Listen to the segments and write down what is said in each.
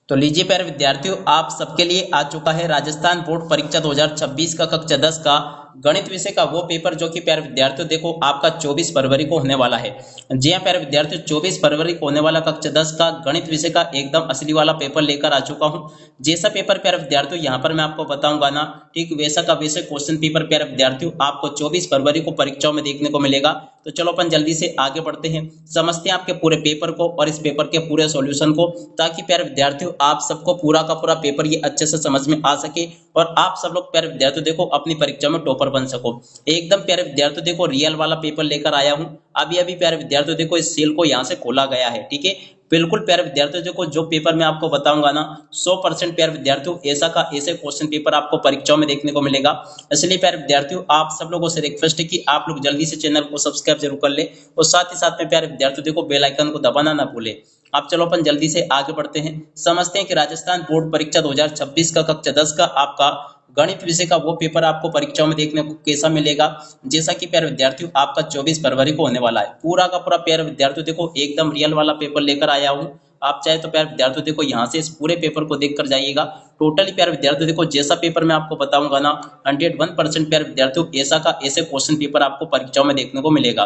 तो लीजिए प्यारे विद्यार्थियों, आप सबके लिए आ चुका है राजस्थान बोर्ड परीक्षा 2026 का कक्षा 10 का गणित विषय का वो पेपर जो कि प्यारे विद्यार्थियों देखो आपका 24 फरवरी को होने वाला है। जी हाँ प्यारे विद्यार्थियों, 24 फरवरी को होने वाला कक्षा 10 का गणित विषय का एकदम असली वाला पेपर लेकर आ चुका हूँ। जैसा पेपर प्यारे विद्यार्थियों यहाँ पर मैं आपको बताऊंगा ना, ठीक वैसा का वैसे क्वेश्चन पेपर प्यारे विद्यार्थियों आपको 24 फरवरी को परीक्षाओं में देखने को मिलेगा। तो चलो अपन जल्दी से आगे बढ़ते हैं, समझते हैं आपके पूरे पेपर को और इस पेपर के पूरे सॉल्यूशन को, ताकि प्यारे विद्यार्थियों आप सबको पूरा का पूरा पेपर ये अच्छे से समझ में आ सके और आप सब लोग प्यारे विद्यार्थियों देखो अपनी परीक्षा में टॉपर बन सको। एकदम प्यारे विद्यार्थियों देखो रियल वाला पेपर लेकर आया हूँ। अभी अभी प्यारे विद्यार्थियों देखो इस सेल को यहाँ से खोला गया है, ठीक है। बिल्कुल प्यारे विद्यार्थियों देखो जो पेपर मैं आपको बताऊंगा ना, 100% प्यारे विद्यार्थियों ऐसा का ऐसे क्वेश्चन पेपर आपको परीक्षाओं में देखने को मिलेगा। इसलिए प्यारे विद्यार्थियों आप सब लोगों से रिक्वेस्ट है कि आप लोग जल्दी से चैनल को सब्सक्राइब जरूर कर ले और साथ ही साथ में प्यारे विद्यार्थियों देखो बेल आइकन को दबाना ना भूले। अब चलो अपन जल्दी से आगे बढ़ते हैं, समझते हैं कि राजस्थान बोर्ड परीक्षा 2026 का कक्षा 10 का आपका गणित विषय का वो पेपर आपको परीक्षाओं में देखने को कैसा मिलेगा। जैसा कि प्यारे विद्यार्थियों आपका 24 फरवरी को होने वाला है, पूरा का पूरा प्यारे विद्यार्थियों देखो एकदम रियल वाला पेपर लेकर आया हूँ। आप चाहे तो प्यारे विद्यार्थियों देखो यहाँ से इस पूरे पेपर को देख कर जाइएगा। टोटली प्यारे विद्यार्थियों देखो जैसा पेपर मैं आपको बताऊंगा ना, 101% प्यारे विद्यार्थियों ऐसा का ऐसे क्वेश्चन पेपर आपको परीक्षाओं में देखने को मिलेगा।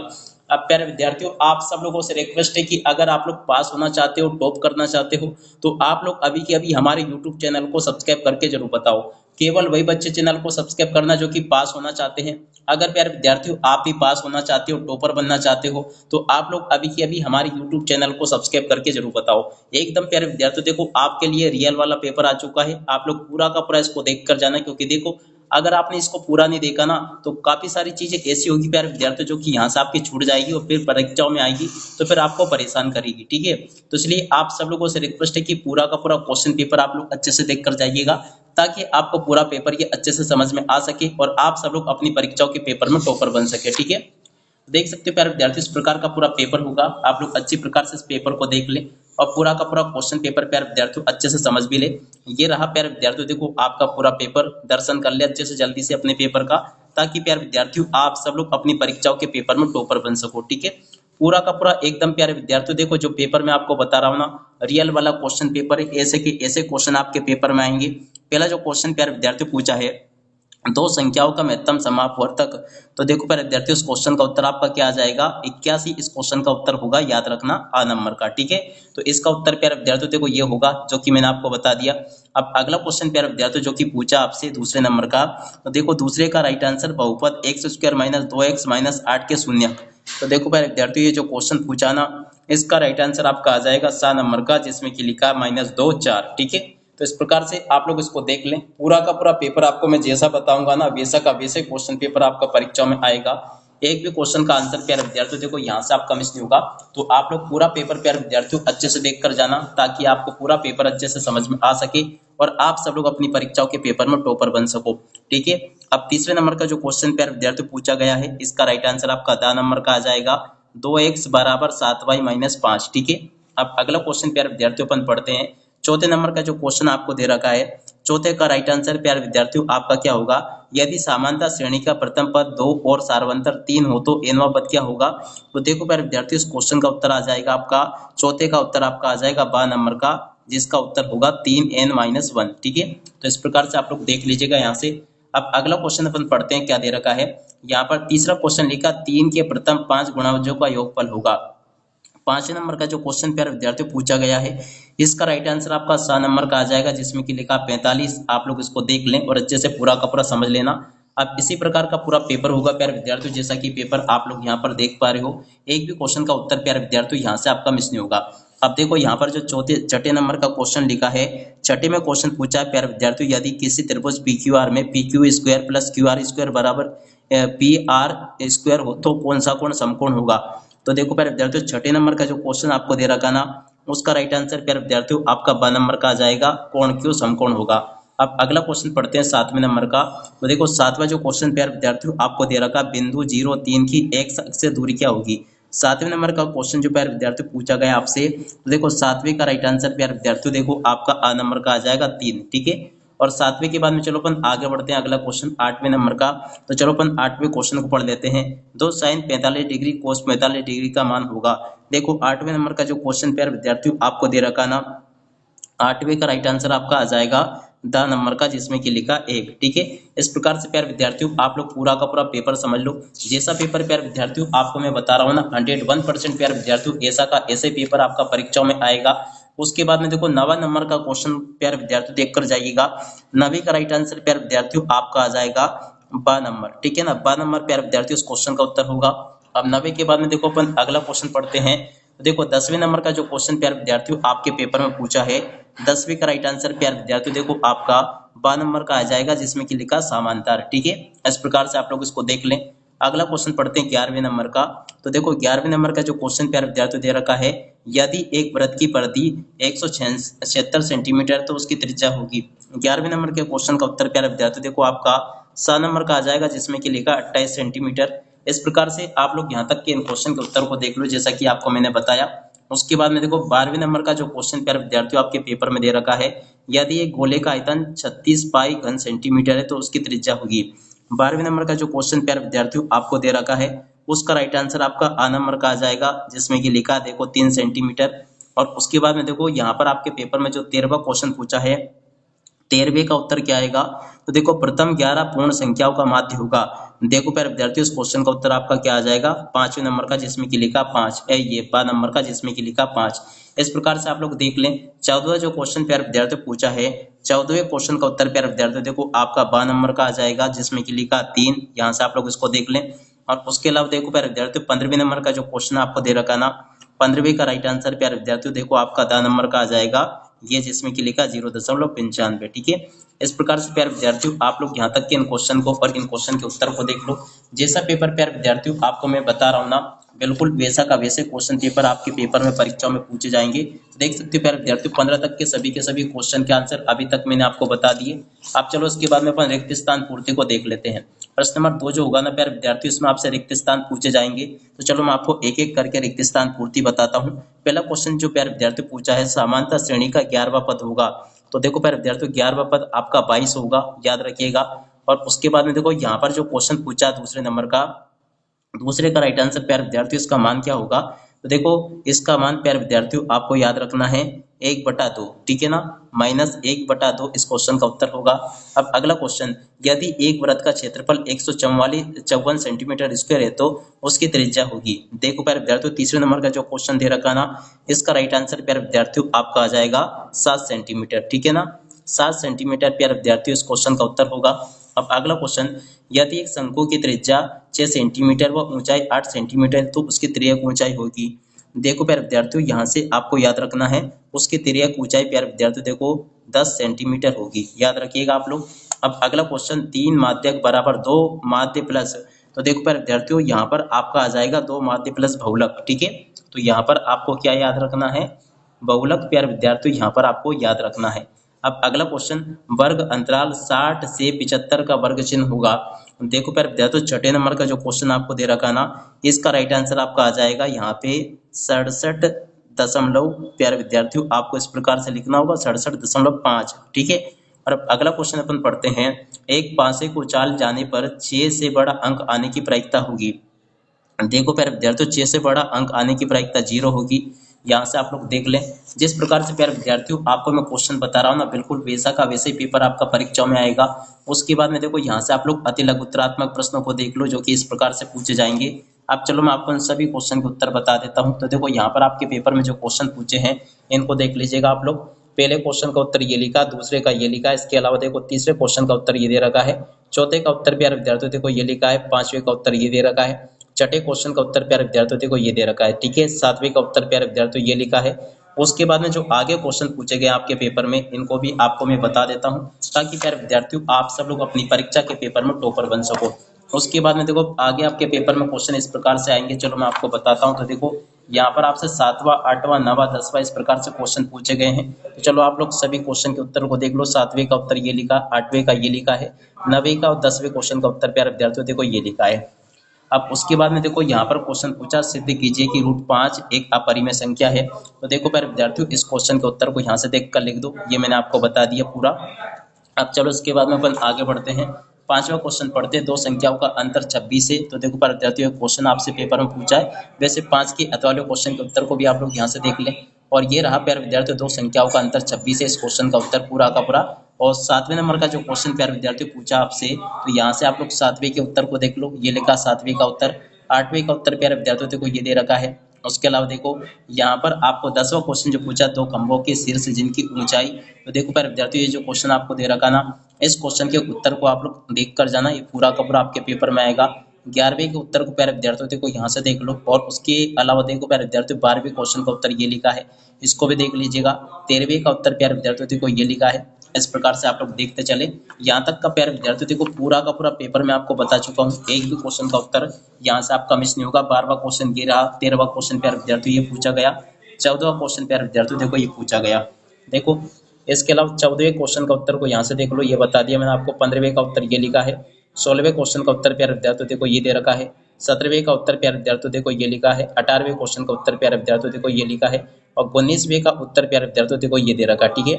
अब प्यारे विद्यार्थियों आप सब लोगों से रिक्वेस्ट है कि अगर आप लोग पास होना चाहते हो, टॉप करना चाहते हो, तो आप लोग अभी के अभी हमारे यूट्यूब चैनल को सब्सक्राइब करके जरूर बताओ। केवल वही बच्चे चैनल को सब्सक्राइब करना जो कि पास होना चाहते हैं। अगर प्यारे विद्यार्थियों आप भी पास होना चाहते हो, टॉपर बनना चाहते हो, तो आप लोग अभी के अभी हमारे यूट्यूब चैनल को सब्सक्राइब करके जरूर बताओ। एकदम प्यारे विद्यार्थियों देखो आपके लिए रियल वाला पेपर आ चुका है, आप लोग पूरा का पूरा इसको देख कर जाना, क्योंकि देखो अगर आपने इसको पूरा नहीं देखा ना तो काफी सारी चीजें ऐसी होगी प्यारे विद्यार्थियों जो कि यहाँ से आपकी छूट जाएगी और फिर परीक्षाओं में आएगी तो फिर आपको परेशान करेगी, ठीक है। तो इसलिए आप सब लोगों से रिक्वेस्ट है कि पूरा का पूरा क्वेश्चन पेपर आप लोग अच्छे से देख कर जाइएगा, ताकि आपको पूरा पेपर ये अच्छे से समझ में आ सके और आप सब लोग अपनी परीक्षाओं के पेपर में टॉपर बन सके, ठीक है। देख सकते हो प्यारे विद्यार्थी इस प्रकार का पूरा पेपर होगा, आप लोग अच्छी प्रकार से इस पेपर को देख ले और पूरा का पूरा क्वेश्चन पेपर प्यारे विद्यार्थियों अच्छे से समझ भी ले। ये रहा प्यारे विद्यार्थियों देखो आपका पूरा पेपर, दर्शन कर ले अच्छे से जल्दी से अपने पेपर का, ताकि प्यारे विद्यार्थियों आप सब लोग अपनी परीक्षाओं के पेपर में टॉपर बन सको, ठीक है। पूरा का पूरा एकदम प्यारे विद्यार्थियों देखो जो पेपर मैं आपको बता रहा हूँ ना, रियल वाला क्वेश्चन पेपर है, ऐसे के ऐसे क्वेश्चन आपके पेपर में आएंगे। पहला जो क्वेश्चन प्यारे विद्यार्थियों पूछा है, दो संख्याओं का महत्तम समापवर्तक। तो देखो प्यारे विद्यार्थियों इस क्वेश्चन का उत्तर आपका क्या आ जाएगा, 81 इस क्वेश्चन का उत्तर होगा, याद रखना आ नंबर का, ठीक है। तो इसका उत्तर प्यारे विद्यार्थियों देखो ये होगा जो कि मैंने आपको बता दिया। अब अगला क्वेश्चन प्यारे विद्यार्थियों जो कि पूछा आपसे दूसरे नंबर का, तो देखो दूसरे का राइट आंसर बहुपद x square minus 2x minus 8 के शून्य। तो देखो प्यारे विद्यार्थियों ये जो क्वेश्चन पूछा ना, इसका राइट आंसर आपका आ जाएगा 7 नंबर का, जिसमें कि लिखा -2 4, ठीक है। तो इस प्रकार से आप लोग इसको देख लें, पूरा का पूरा पेपर आपको मैं जैसा बताऊंगा ना वैसा का वैसे क्वेश्चन पेपर आपका परीक्षा में आएगा। एक भी क्वेश्चन का आंसर प्यारे विद्यार्थियों देखो यहाँ से आपका मिस नहीं होगा। तो आप लोग पूरा पेपर प्यारे विद्यार्थियों अच्छे से देख कर जाना, ताकि आपको पूरा पेपर अच्छे से समझ में आ सके और आप सब लोग अपनी परीक्षाओं के पेपर में टॉपर बन सको, ठीक है। अब तीसरे नंबर का जो क्वेश्चन प्यारे विद्यार्थियों पूछा गया है, इसका राइट आंसर आपका द नंबर का आ जाएगा 2x बराबर 7y माइनस 5, ठीक है। अब अगला क्वेश्चन प्यारे विद्यार्थियों अपन पढ़ते हैं। चौथे नंबर का जो क्वेश्चन आपको दे रखा है, चौथे का राइट आंसर प्यारे विद्यार्थियों आपका क्या होगा, यदि समानता श्रेणी का प्रथम पद 2 और सार्वंतर 3 हो तो nवां पद क्या होगा। तो देखो प्यारे विद्यार्थियों इस क्वेश्चन का उत्तर आ जाएगा आपका, चौथे का उत्तर आपका आ जाएगा 12 नंबर का, जिसका उत्तर होगा 3n-1, ठीक है। तो इस प्रकार से आप लोग देख लीजिएगा यहाँ से। अब अगला क्वेश्चन अपन पढ़ते हैं, क्या दे रखा है यहाँ पर, तीसरा क्वेश्चन लिखा 3 के प्रथम 5 गुणनफलों का योगफल होगा। पांचवें नंबर का जो क्वेश्चन प्यारे विद्यार्थियों पूछा गया है, इसका राइट आंसर आपका 7 नंबर का आ जाएगा, जिसमें कि लिखा 45। आप लोग इसको देख लें और अच्छे से पूरा का पूरा समझ लेना। अब इसी प्रकार का पूरा पेपर होगा प्यारे विद्यार्थियों, जैसा कि पेपर आप लोग यहाँ पर देख पा रहे हो। एक भी क्वेश्चन का उत्तर प्यारे विद्यार्थियों यहाँ से आपका मिस नहीं होगा। अब देखो यहाँ पर जो छठे नंबर का क्वेश्चन लिखा है, छठे में क्वेश्चन पूछा है प्यारे विद्यार्थियों, यदि किसी त्रिभुज PQR में PQ square plus QR square बराबर PR स्क्वायर हो तो कौन सा कोण समकोण होगा। तो देखो प्यारे विद्यार्थियों छठे नंबर का जो क्वेश्चन आपको दे रखा ना, उसका राइट आंसर प्यारे विद्यार्थियों आपका 12 नंबर का आ जाएगा, कोण क्यों समकोण होगा। अब अगला क्वेश्चन पढ़ते हैं सातवें नंबर का। तो देखो सातवां जो क्वेश्चन प्यारे विद्यार्थियों आपको दे रखा, बिंदु 0 3 की एक्स अक्ष से दूरी क्या होगी। सातवें नंबर का क्वेश्चन जो प्यारे विद्यार्थियों पूछा गया आपसे, तो देखो सातवें का राइट आंसर प्यारे विद्यार्थियों देखो आपका आ नंबर का आ जाएगा 3, ठीक है। और सातवें के बाद में चलो अपन आगे बढ़ते हैं, अगला क्वेश्चन आठवें नंबर का। तो चलो अपन आठवें क्वेश्चन को पढ़ लेते हैं। 2 sin 45 डिग्री cos 45 डिग्री का मान होगा। देखो आठवें नंबर का जो क्वेश्चन प्यारे विद्यार्थियों आपको दे रखा ना, 8वें का राइट आंसर आपका आ जाएगा द नंबर का, जिसमें कि लिखा 1। ठीक है, इस प्रकार से प्यारे विद्यार्थियों आप लोग पूरा का पूरा पेपर समझ लो। जैसा पेपर प्यारे विद्यार्थियों आपको मैं बता रहा हूँ ना, 101% प्यारे विद्यार्थियों ऐसा का ऐसे पेपर आपका परीक्षाओं में आएगा। उसके बाद में देखो 9वां नंबर का क्वेश्चन प्यारे विद्यार्थियों देख कर जाइएगा। 9वीं का राइट आंसर प्यारे विद्यार्थियों आपका आ जाएगा ब नंबर। ठीक है ना, ब नंबर प्यारे विद्यार्थियों इस क्वेश्चन का उत्तर होगा। अब 9वीं के बाद में देखो अपन अगला क्वेश्चन पढ़ते हैं। तो देखो 10वें नंबर का जो क्वेश्चन प्यारे विद्यार्थियों आपके पेपर में पूछा है, 10वीं का राइट आंसर प्यारे विद्यार्थियों देखो आपका 12 नंबर का आ जाएगा, जिसमें कि लिखा समांतर। ठीक है, इस प्रकार से आप लोग इसको देख लें। अगला क्वेश्चन पढ़ते हैं 11वें नंबर का। तो देखो 11वें नंबर का जो क्वेश्चन प्यारे विद्यार्थियों दे रखा है, यदि एक वृत्त की परिधि 176 सेंटीमीटर तो उसकी त्रिज्या होगी। 11वें नंबर के क्वेश्चन का उत्तर प्यारे विद्यार्थियों देखो आपका 7 नंबर का आ जाएगा, जिसमें कि लिखा 28 सेंटीमीटर। इस प्रकार से आप लोग यहाँ तक के इन क्वेश्चन के उत्तर को देख लो, जैसा कि आपको मैंने बताया। उसके बाद में देखो 12वें नंबर का जो क्वेश्चन प्यारे विद्यार्थियों आपके पेपर में दे रखा है, यदि एक गोले का आयतन 36 पाई घन सेंटीमीटर है तो उसकी त्रिज्या होगी। 12वें नंबर का जो क्वेश्चन प्यारे विद्यार्थियों आपको दे रखा है, उसका राइट आंसर आपका आ नंबर का आ जाएगा, जिसमें कि लिखा देखो 3 सेंटीमीटर। और उसके बाद में देखो यहाँ पर आपके पेपर में जो 13वां क्वेश्चन पूछा है, 13वें का उत्तर क्या आएगा। तो देखो प्रथम 11 पूर्ण संख्याओं का माध्य होगा। देखो प्यारे विद्यार्थियों इस क्वेश्चन का उत्तर आपका क्या आ जाएगा, 5वें नंबर का, जिसमें कि लिखा 5 है, ये पा नंबर का, जिसमें कि लिखा 5। इस प्रकार से आप लोग देख लें। 14वां जो क्वेश्चन प्यारे विद्यार्थियों पूछा है, 14वें क्वेश्चन का उत्तर प्यारे विद्यार्थियों देखो आपका बा नंबर का आ जाएगा, जिसमें कि लिखा 3। यहाँ से आप लोग इसको देख लें। और उसके अलावा देखो प्यारे विद्यार्थियों 15वें नंबर का जो क्वेश्चन आपको दे रखा ना, 15वें का राइट आंसर प्यारे विद्यार्थियों देखो आपका दा नंबर का आ जाएगा, ये, जिसमें कि लिखा 0.95। ठीक है, इस प्रकार से प्यारे विद्यार्थियों आप लोग यहाँ तक के इन क्वेश्चन को और इन क्वेश्चन के उत्तर को देख लो। जैसा पेपर प्यारे विद्यार्थियों आपको मैं बता रहा हूँ ना, बिल्कुल वैसा का वैसे क्वेश्चन पेपर आपके पेपर में परीक्षाओं में पूछे जाएंगे। देख सकते हो प्यारे विद्यार्थियों 15 तक के सभी क्वेश्चन के आंसर अभी तक मैंने आपको बता दिए। अब चलो इसके बाद में अपन रिक्त स्थान पूर्ति को देख लेते हैं। प्रश्न नंबर 2 जो होगा ना प्यारे विद्यार्थियों, इसमें आपसे रिक्त स्थान पूछे जाएंगे। तो चलो मैं आपको एक एक करके रिक्त स्थान पूर्ति बताता हूँ। पहला क्वेश्चन जो प्यारे विद्यार्थियों पूछा है, समानता श्रेणी का 11वां पद होगा। तो देखो प्यारे विद्यार्थियों 11वां पद आपका 22 होगा, याद रखिएगा। और उसके बाद में देखो यहाँ पर जो क्वेश्चन पूछा दूसरे नंबर का, दूसरे का राइट आंसर प्यारे विद्यार्थियों इसका मान क्या होगा। तो देखो इसका मान प्यारे विद्यार्थियों आपको याद रखना है 1/2। ठीक है ना, -1/2 इस क्वेश्चन का उत्तर होगा। अब अगला क्वेश्चन, यदि एक वृत्त का क्षेत्रफल 154 सेंटीमीटर स्क्वायर है तो उसकी त्रिज्या होगी। देखो प्यारे विद्यार्थियों तीसरे नंबर का जो क्वेश्चन दे रखा ना, इसका राइट आंसर प्यारे विद्यार्थियों आपका आ जाएगा 7 सेंटीमीटर। ठीक है ना, 7 सेंटीमीटर प्यारे विद्यार्थियों इस क्वेश्चन का उत्तर होगा। अब अगला क्वेश्चन, यदि एक शंकु की त्रिज्या 6 सेंटीमीटर व ऊंचाई 8 सेंटीमीटर तो उसकी तिर्यक ऊंचाई होगी। देखो प्यारे विद्यार्थियों यहाँ से आपको याद रखना है, उसकी तिर्यक ऊंचाई प्यारे विद्यार्थियों देखो 10 सेंटीमीटर होगी, याद रखिएगा आप लोग। अब अगला क्वेश्चन, 3 माध्यक बराबर 2 माध्य प्लस। तो देखो प्यारे विद्यार्थियों यहाँ पर आपका आ जाएगा 2 माध्य प्लस बहुलक। ठीक है, तो यहाँ पर आपको क्या याद रखना है, बहुलक प्यारे विद्यार्थियों यहाँ पर आपको याद रखना है। अब अगला क्वेश्चन, वर्ग अंतराल 60 से 75 का वर्ग चिन्ह होगा। देखो प्यारे विद्यार्थियों छठे नंबर का जो क्वेश्चन आपको दे रखा ना, इसका राइट आंसर आपका आ जाएगा यहाँ पे 67 दशमलव, प्यारे विद्यार्थियों आपको इस प्रकार से लिखना होगा 67.5। ठीक है, और अब अगला क्वेश्चन अपन पढ़ते हैं, एक पासे को उछाल जाने पर 6 से बड़ा अंक आने की प्रायिकता होगी। देखो प्यारे विद्यार्थियों 6 से बड़ा अंक आने की प्रायिकता 0 होगी। यहाँ से आप लोग देख लें। जिस प्रकार से प्यारे विद्यार्थियों आपको मैं क्वेश्चन बता रहा हूँ ना, बिल्कुल वैसा का वैसे ही पेपर आपका परीक्षाओं में आएगा। उसके बाद में देखो यहाँ से आप लोग अति लघुत्तरात्मक प्रश्नों को देख लो, जो कि इस प्रकार से पूछे जाएंगे। अब चलो मैं आपको इन सभी क्वेश्चन के उत्तर बता देता हूँ। तो देखो यहाँ पर आपके पेपर में जो क्वेश्चन पूछे हैं इनको देख लीजिएगा आप लोग। पहले क्वेश्चन का उत्तर ये लिखा, दूसरे का ये लिखा, इसके अलावा देखो तीसरे क्वेश्चन का उत्तर ये दे रखा है, चौथे का उत्तर प्यारे विद्यार्थियों देखो ये लिखा है, पांचवें का उत्तर ये दे रखा है, छठे क्वेश्चन का उत्तर प्यारे विद्यार्थियों देखो ये दे रखा है। ठीक है, सातवें का उत्तर प्यारे विद्यार्थियों ये लिखा है। उसके बाद में जो आगे क्वेश्चन पूछे गए आपके पेपर में, इनको भी आपको मैं बता देता हूँ, ताकि प्यारे विद्यार्थियों आप सब लोग अपनी परीक्षा के पेपर में टॉपर बन सको। उसके बाद में देखो आगे आपके पेपर में क्वेश्चन इस प्रकार से आएंगे, चलो मैं आपको बताता हूँ। तो देखो यहाँ पर आपसे 7वां 8वां 9वां 10वां इस प्रकार से क्वेश्चन पूछे गए हैं। तो चलो आप लोग सभी क्वेश्चन के उत्तर को देख लो। 7वें का उत्तर ये लिखा, 8वें का ये लिखा है, 9वें का और 10वें क्वेश्चन का उत्तर प्यारे विद्यार्थियों देखो ये लिखा है। अब उसके बाद में देखो यहाँ पर क्वेश्चन पूछा, सिद्ध कीजिए कि √5 एक अपरिमेय संख्या है। तो देखो प्यारे विद्यार्थियों इस क्वेश्चन के उत्तर को यहाँ से देख कर लिख दो, ये मैंने आपको बता दिया पूरा। अब चलो इसके बाद में अपन आगे बढ़ते हैं। 5वां क्वेश्चन पढ़ते हैं, दो संख्याओं का अंतर 26 है। तो देखो प्यारे विद्यार्थियों क्वेश्चन आपसे पेपर में पूछा है, वैसे 5 के अतवाले क्वेश्चन के उत्तर को भी आप लोग यहाँ से देख लें। और ये रहा प्यारे विद्यार्थियों दो संख्याओं का अंतर 26 है। इस क्वेश्चन का उत्तर पूरा का पूरा। और 7वें नंबर का जो क्वेश्चन प्यारे विद्यार्थियों पूछा आपसे, तो यहाँ से आप लोग 7वें के उत्तर को देख लो। ये लिखा 7वें का उत्तर। 8वें का उत्तर प्यारे विद्यार्थियों देखो ये दे रखा है। उसके अलावा देखो यहाँ पर आपको 10वां क्वेश्चन जो पूछा, दो खंभों के शीर्ष जिनकी ऊंचाई, तो देखो प्यारे विद्यार्थियों ये जो क्वेश्चन आपको दे रखा ना, इस क्वेश्चन के उत्तर को आप लोग देख कर जाना, ये पूरा का पूरा आपके पेपर में आएगा। 11वें के उत्तर को प्यारे विद्यार्थियों देखो यहाँ से देख लो। और उसके अलावा देखो प्यारे विद्यार्थियों 12वें क्वेश्चन का उत्तर ये लिखा है, इसको भी देख लीजिएगा। 13वें का उत्तर प्यारे विद्यार्थियों देखो ये लिखा है। इस प्रकार से आप लोग देखते चले। यहाँ तक का प्यारे विद्यार्थियों देखो पूरा का पूरा पेपर में आपको बता चुका हूँ, एक भी क्वेश्चन का उत्तर यहाँ से आपका मिस नहीं होगा। 12वां क्वेश्चन ये रहा। 13वां क्वेश्चन प्यारे विद्यार्थियों ये पूछा गया। 14वां क्वेश्चन प्यारे विद्यार्थियों देखो ये पूछा गया। देखो इसके अलावा 14वें क्वेश्चन का उत्तर को यहाँ से देख लो, ये बता दिया मैंने आपको। 15वें का उत्तर ये लिखा है। 16वें क्वेश्चन का उत्तर प्यारे विद्यार्थियों देखो ये दे रखा है। 17वें का उत्तर प्यारे विद्यार्थियों देखो ये लिखा है। 18वें क्वेश्चन का उत्तर प्यारे विद्यार्थियों देखो ये लिखा है। और 19वें का उत्तर प्यारे विद्यार्थियों देखो ये दे रखा है। ठीक है,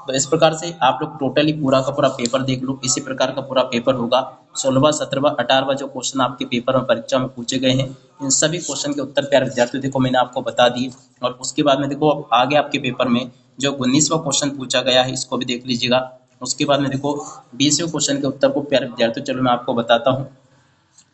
तो इस प्रकार से आप लोग टोटली पूरा का पूरा पेपर देख लो। इसी प्रकार का पूरा पेपर होगा। 16वां 17वां 18वां जो क्वेश्चन आपके पेपर में परीक्षा में पूछे गए हैं, इन सभी क्वेश्चन के उत्तर प्यारे विद्यार्थियों देखो मैंने आपको बता दिए। और उसके बाद में देखो अब आगे आपके पेपर में जो 19वां क्वेश्चन पूछा गया है, इसको भी देख लीजिएगा। उसके बाद में देखो 20वें क्वेश्चन के उत्तर को प्यारे विद्यार्थियों चलो मैं आपको बताता हूँ।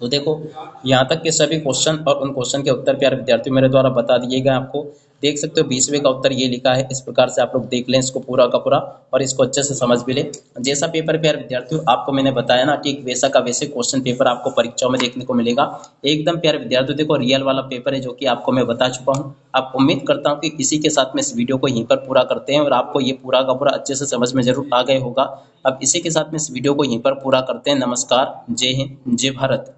तो देखो यहाँ तक के सभी क्वेश्चन और उन क्वेश्चन के उत्तर प्यारे विद्यार्थियों मेरे द्वारा बता दिए गए। आपको देख सकते हो 20वें का उत्तर ये लिखा है। इस प्रकार से आप लोग देख लें इसको पूरा का पूरा और इसको अच्छे से समझ भी लें। जैसा पेपर प्यारे विद्यार्थियों आपको मैंने बताया ना, ठीक वैसा का वैसे क्वेश्चन पेपर आपको परीक्षाओं में देखने को मिलेगा। एकदम प्यारे विद्यार्थियों देखो रियल वाला पेपर है, जो कि आपको मैं बता चुका हूँ। आप उम्मीद करता हूँ कि इसी के साथ में इस वीडियो को यहीं पर पूरा करते हैं और आपको ये पूरा का पूरा अच्छे से समझ में जरूर आ गया होगा। अब इसी के साथ में इस वीडियो को यहीं पर पूरा करते हैं। नमस्कार, जय हिंद, जय भारत।